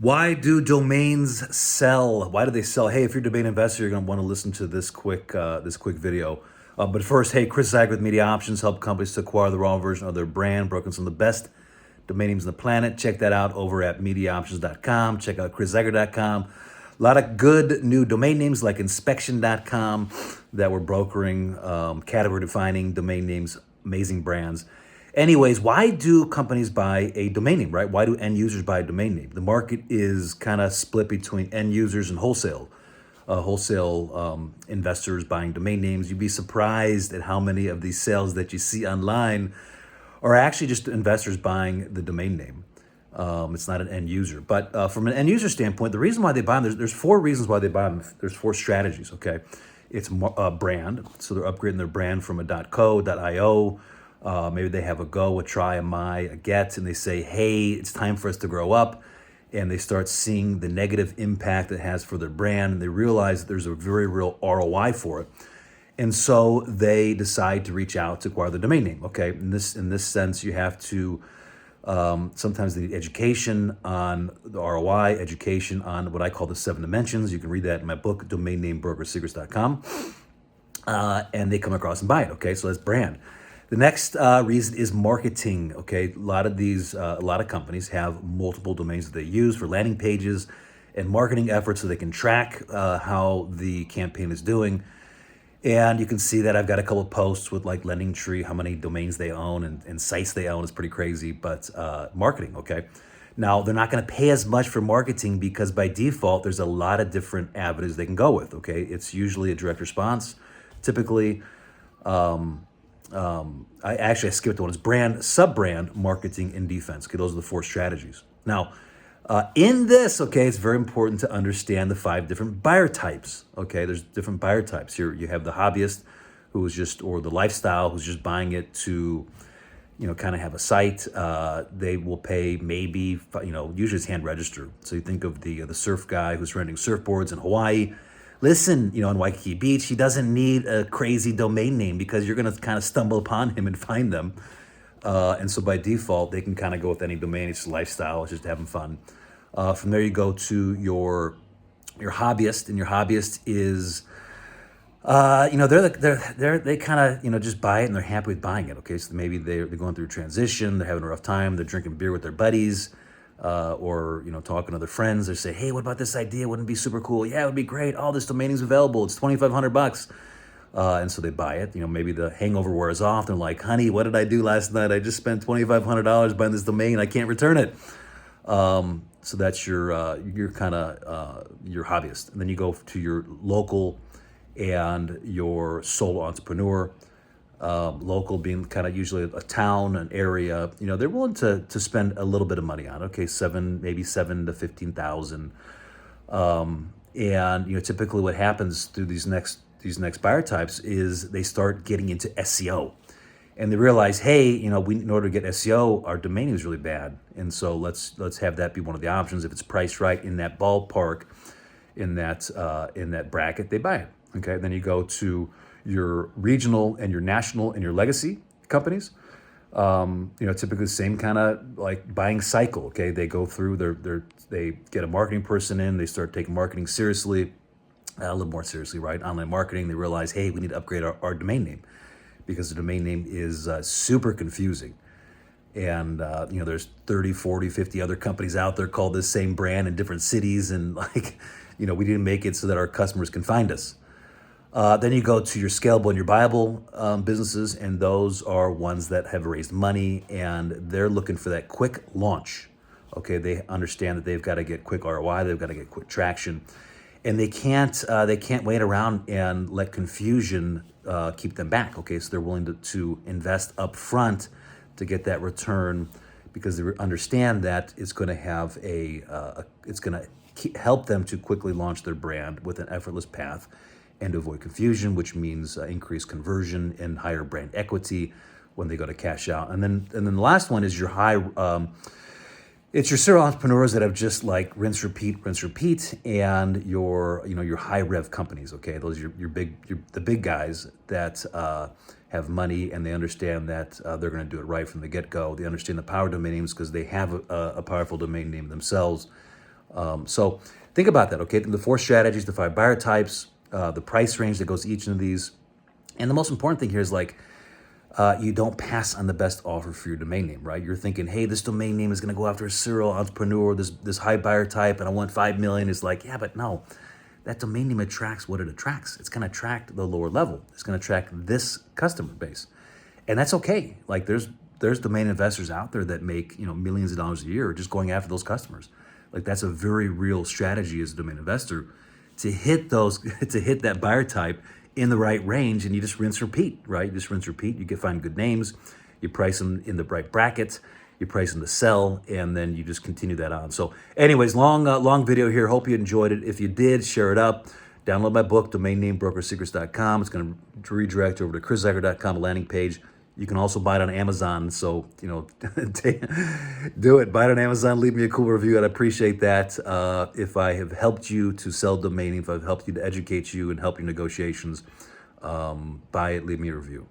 Why do domains sell? Why do they sell? Hey, if you're a domain investor, you're going to want to listen to this quick video. But first, hey, Chris Zuiker with Media Options help companies to acquire the raw version of their brand, broken some of the best domain names on the planet. Check that out over at MediaOptions.com. Check out ChrisZuiker.com. A lot of good new domain names like Inspection.com that we're brokering, category defining domain names, amazing brands. Anyways, why do companies buy a domain name, right? Why do end users buy a domain name? The market is kind of split between end users and wholesale. Investors buying domain names. You'd be surprised at how many of these sales that you see online are actually just investors buying the domain name. It's not an end user. But from an end user standpoint, the reason why they buy them, there's four reasons why they buy them. There's four strategies, okay? It's brand. So they're upgrading their brand from a .co, .io. Maybe they have a go, a try, a my, a get, and they say, hey, it's time for us to grow up. And they start seeing the negative impact it has for their brand. And they realize that there's a very real ROI for it. And so they decide to reach out to acquire the domain name. Okay, in this sense, you have to sometimes need education on the ROI, education on what I call the 7 dimensions. You can read that in my book, domainnamebrokersecrets.com. And they come across and buy it. Okay, so that's brand. The next reason is marketing. Okay, a lot of companies have multiple domains that they use for landing pages and marketing efforts, so they can track how the campaign is doing. And you can see that I've got a couple of posts with like LendingTree, how many domains they own and sites they own. It's pretty crazy, but marketing, okay? Now, they're not going to pay as much for marketing because by default, there's a lot of different avenues they can go with, okay? It's usually a direct response. Typically, I skipped one. It's brand, sub-brand, marketing, and defense. Okay, those are the four strategies. Now, in this, okay, it's very important to understand the 5 different buyer types. Okay, there's different buyer types. Here you have the hobbyist who is just, or the lifestyle who's just buying it to, kind of have a site. They will pay maybe, usually it's hand register. So you think of the surf guy who's renting surfboards in Hawaii. Listen, in Waikiki Beach, he doesn't need a crazy domain name because you're going to kind of stumble upon him and find them. And so by default, they can kind of go with any domain. It's lifestyle, it's just having fun. From there, you go to your hobbyist, and your hobbyist is, they kind of just buy it and they're happy with buying it. Okay, so maybe they're going through a transition, they're having a rough time, they're drinking beer with their buddies, or talking to their friends. They say, hey, what about this idea? Wouldn't it be super cool? Yeah, it would be great. All this domain is available. It's $2,500. And so they buy it. Maybe the hangover wears off. They're like, honey, what did I do last night? I just spent $2,500 buying this domain. I can't return it. So that's your hobbyist. And then you go to your local and your solo entrepreneur. Local being kind of usually a town, an area. They're willing to spend a little bit of money on it. Okay, maybe 7 to 15,000. And typically what happens through these next buyer types is they start getting into SEO, and they realize, hey, in order to get SEO, our domain name is really bad, and so let's have that be one of the options. If it's priced right in that ballpark, in that bracket, they buy it. Okay, then you go to your regional and your national and your legacy companies. Typically the same kind of like buying cycle. Okay, they go through they get a marketing person in, they start taking marketing seriously. A little more seriously, right? Online marketing. They realize, hey, we need to upgrade our domain name because the domain name is super confusing. And, there's 30, 40, 50 other companies out there called this same brand in different cities. And we didn't make it so that our customers can find us. Then you go to your scalable and your viable businesses. And those are ones that have raised money and they're looking for that quick launch. Okay. They understand that they've got to get quick ROI. They've got to get quick traction. And they can't wait around and let confusion keep them back. Okay, so they're willing to invest up front to get that return because they understand that it's going to have it's going to help them to quickly launch their brand with an effortless path and to avoid confusion, which means increased conversion and higher brand equity when they go to cash out. And then the last one is your high. It's your serial entrepreneurs that have just like rinse, repeat, and your high rev companies. Okay, those are the big guys that have money and they understand that they're going to do it right from the get go. They understand the power domain names because they have a powerful domain name themselves. So think about that, okay? The 4 strategies, the 5 buyer types, the price range that goes to each of these. And the most important thing here is like, you don't pass on the best offer for your domain name, right? You're thinking, hey, this domain name is going to go after a serial entrepreneur, this high buyer type, and I want 5 million. It's like, yeah, but no, that domain name attracts what it attracts. It's going to attract the lower level. It's going to attract this customer base, and that's okay. Like there's domain investors out there that make millions of dollars a year just going after those customers. Like that's a very real strategy as a domain investor to hit those to hit that buyer type in the right range, and you just rinse repeat, right? You just rinse repeat. You can find good names, you price them in the right brackets, you price them to sell, and then you just continue that on. So, anyways, long video here. Hope you enjoyed it. If you did, share it up. Download my book, domainnamebrokersecrets.com. It's going to redirect over to chriszuiker.com, a landing page. You can also buy it on Amazon. So, do it. Buy it on Amazon. Leave me a cool review. I'd appreciate that. If I have helped you to sell domain, if I've helped you to educate you and help your negotiations, buy it. Leave me a review.